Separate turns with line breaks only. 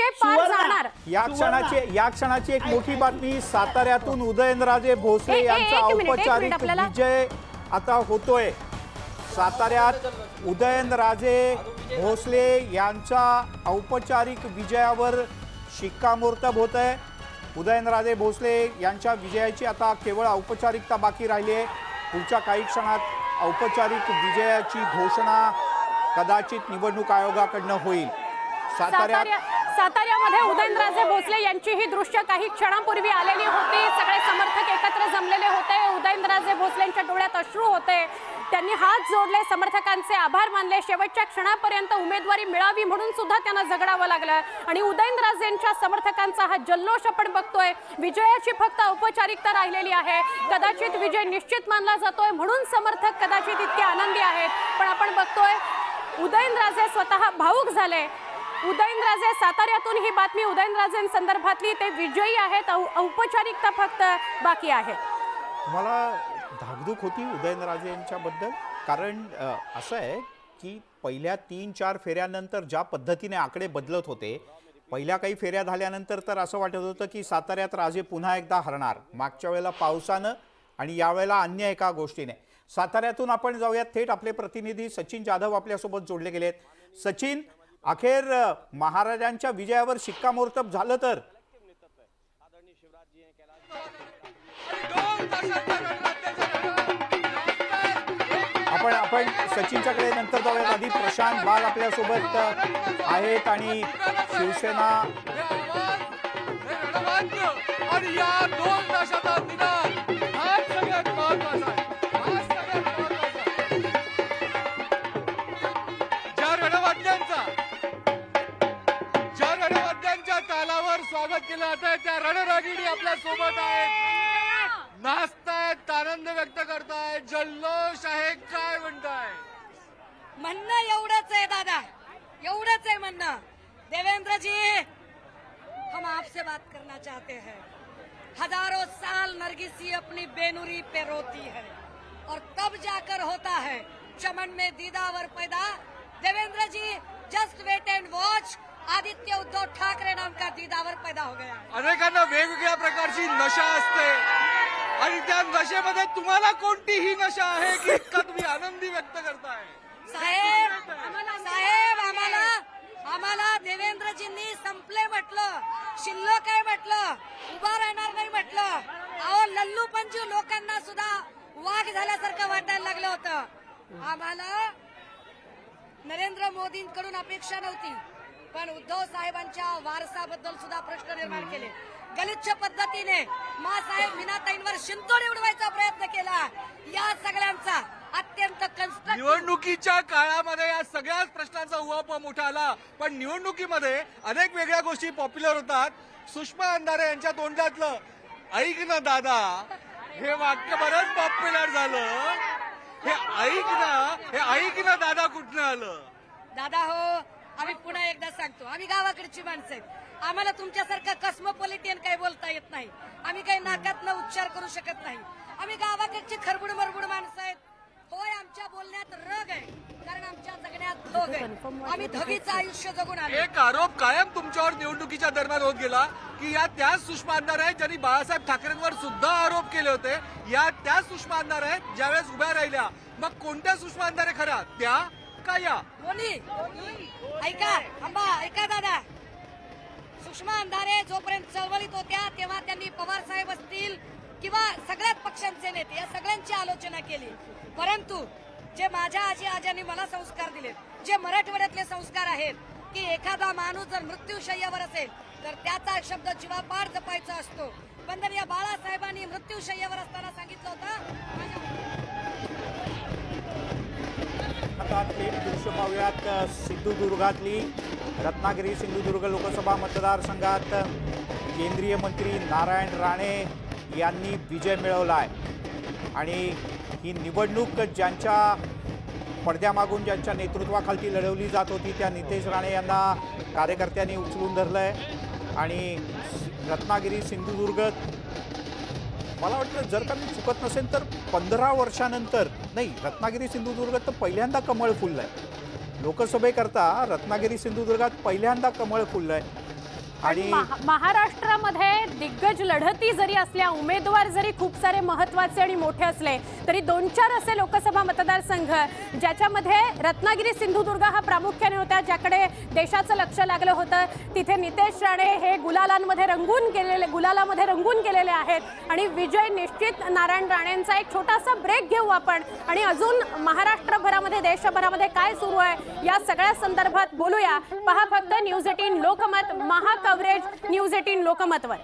विजय पार जाणार।
या क्षणाची एक मोठी बातमी साताऱ्यातून उदयनराजे भोसले यांचा औपचारिक विजय आता होतोय। साताऱ्यात उदयनराजे भोसले यांच्या औपचारिक विजयावर शिक्कामोर्तब होत आहे। उदयनराजे भोसले यांच्या विजयाची आता केवळ औपचारिकता बाकी राहिली आहे। पुढच्या काही क्षणात औपचारिक विजयाची घोषणा कदाचित निवडणूक आयोगाकडनं होईल।
साताऱ्यामध्ये उदयनराजे भोसले यांची ही दृश्य काही क्षणांपूर्वी आलेली होती। सगळे समर्थक एकत्र जमलेले होते। उदयनराजे भोसलेंच्या डोळ्यात अश्रू होते। त्यांनी हात जोडले, समर्थकांचे आभार मानले। शेवटच्या क्षणापर्यंत उमेदवारी मिळावी म्हणून सुद्धा त्यांना जगडावं लागलं आणि उदयनराजेंच्या समर्थकांचा हा जल्लोष आपण बघतोय। विजयाची फक्त औपचारिकता राहिलेली आहे। कदाचित विजय निश्चित मानला जातोय म्हणून समर्थक कदाचित इतके आनंदी आहेत, पण आपण बघतोय उदयनराजे स्वतः भावुक झाले। उदयनराजे साताऱ्यातून ही बातमी उदयनराजेंसंदर्भातली ते विजयी आहेत। औपचारिकता फक्त बाकी आहे।
तुम्हाला धाकधूक होती उदयनराजेंच्याबद्दल? कारण असं आहे की पहिल्या 3-4 फेऱ्यानंतर ज्या पद्धतीने आकडे बदलत होते, पहिल्या काही फेऱ्या झाल्यानंतर तर असं वाटत होतं की साताऱ्यात राजे पुन्हा एकदा हरणार। मागच्या वेळेला पावसानं आणि यावेळेला अन्य एका गोष्टीने। साताऱ्यातून आपण जाऊयात थेट आपले प्रतिनिधी सचिन जाधव आपल्यासोबत जोडले गेलेत। सचिन, अखेर महाराजांच्या विजयावर शिक्कामोर्तब झालं तर आपण सचिनच्याकडे नंतर जाऊयात। आधी प्रशांत बाल आपल्यासोबत आहेत आणि शिवसेना
तालावर स्वागत केलं जातंय। त्या रणरागिणी आपल्या सोबत आहेत, नाचतायत, आनंद व्यक्त करतायत, जल्लोष आहे। काय म्हणताय?
म्हणणं एवढंच आहे दादा, एवढंच आहे म्हणणं। देवेंद्र जी, हम आपसे बात करना चाहते हैं। हजारों साल नरगिसी अपनी बेनुरी पे रोती है और तब जाकर होता है चमन में दीदावर पैदा। Devendra ji, just wait and watch, Aditya Uddhav Thackeray नाम का दीदावर पैदा हो गया।
अनेकांना वेगवेगळ्या प्रकारची नशा असते आणि त्या नशेमध्ये तुम्हाला कोणतीही नशा आहे की इतका तुम्ही आनंदी व्यक्त करताय?
साहेब आम्हाला देवेंद्रजींनी संपले म्हटलं, शिल्लक आहे म्हटलं, उभा राहणार नाही म्हटलं। अहो, लल्लू पंजू लोकांना सुद्धा वाघ झाल्यासारखं वाटायला लागलं होतं। आम्हाला नरेंद्र मोदींकडून अपेक्षा नव्हती, पण उद्धव साहेबांच्या वारसाबद्दल सुद्धा प्रश्न निर्माण केले। गलिच्छ पद्धतीने मासाहेब मीनाताईंवर शिंतोडे उडवायचा प्रयत्न केला। या सगळ्यांचा अत्यंत
निवडणुकीच्या काळामध्ये या सगळ्याच प्रश्नांचा उहापोह मोठा आला, पण निवडणुकीमध्ये अनेक वेगळ्या गोष्टी पॉप्युलर होतात। सुषमा अंधारे यांच्या तोंडातलं ऐक ना दादा हे वाक्य बरंच पॉप्युलर झालं। हे ऐक ना दादा कुठनं आलं?
दादा हो, आम्ही पुन्हा एकदा सांगतो, आम्ही गावाकडची माणसं आहेत। आम्हाला तुमच्यासारखं कस्मोपॉलिटियन काही बोलता येत नाही। आम्ही काही नाकातनं उच्चार करू शकत नाही। आम्ही गावाकडची खरबुड मरबुड माणसं आहेत। होय, आमच्या बोलण्यात रग आहे, कारण आमच्या जगण्यात धोग आहे। आम्ही धगीचं आयुष्य जगून आलो।
एक आरोप कायम तुमच्यावर निवडणुकीच्या दरम्यान होत गेला की या त्याच सुषमा अंधारे आहेत ज्यांनी बाळासाहेब ठाकरेंवर सुद्धा आरोप केले होते। या त्याच सुषमा अंधारे आहेत ज्यावेळेस उभ्या राहिल्या। मग कोणत्या सुषमा अंधारे खऱ्या, त्या का या?
दोन्ही। ऐका ऐका दादा, सुषमा अंधारे जोपर्यंत चळवळीत होत्या तेव्हा त्यांनी पवार साहेब असतील किंवा सगळ्याच पक्षांचे नेते या सगळ्यांची आलोचना केली। परंतु जे माझ्या आजी आज्यांनी मला संस्कार दिले, जे मराठवाड्यातले संस्कार आहेत की एखादा माणूस जर मृत्यूशय्यावर असेल तर त्याचा शब्द जीवापाड जपायचा असतो। वंदनीय बाळासाहेबांनी मृत्यूशय्यावर असताना सांगितलं होतं।
आता थेट दृश्य पाहूयात सिंधुदुर्गातली। रत्नागिरी सिंधुदुर्ग लोकसभा मतदारसंघात केंद्रीय मंत्री नारायण राणे यांनी विजय मिळवला आहे आणि ही निवडणूक ज्यांच्या पडद्यामागून ज्यांच्या नेतृत्वाखाली लढवली जात होती त्या नितेश राणे यांना कार्यकर्त्यांनी उचलून धरलंय आणि रत्नागिरी सिंधुदुर्ग मला वाटतं जर का मी चुकत नसेल तर 15 वर्षानंतर नाही, रत्नागिरी सिंधुदुर्गात तर पहिल्यांदा कमळ फुललंय। लोकसभेकरता रत्नागिरी सिंधुदुर्गात पहिल्यांदा कमळ फुललंय। आणि
महाराष्ट्रामध्ये दिग्गज लढती जरी असल्या, उमेदवार जरी खूप सारे महत्त्वाचे आणि मोठे असले, तरी 2-4 असे लोकसभा मतदारसंघ ज्याच्यामध्ये रत्नागिरी सिंधुदुर्ग हा प्रामुख्याने होता, ज्याकडे देशाचं लक्ष लागलं होतं. तिथे नितेश राणे हे गुलालामध्ये रंगून गेलेले आहेत आणि विजय निश्चित नारायण राणेंचा. एक छोटासा ब्रेक घेऊ आपण आणि अजून महाराष्ट्रभरामध्ये देशभरामध्ये काय सुरू आहे या सगळ्या संदर्भात बोलूया. पहा फक्त न्यूज 18 लोकमत, महा कव्हरेज न्यूज 18 लोकमतवर.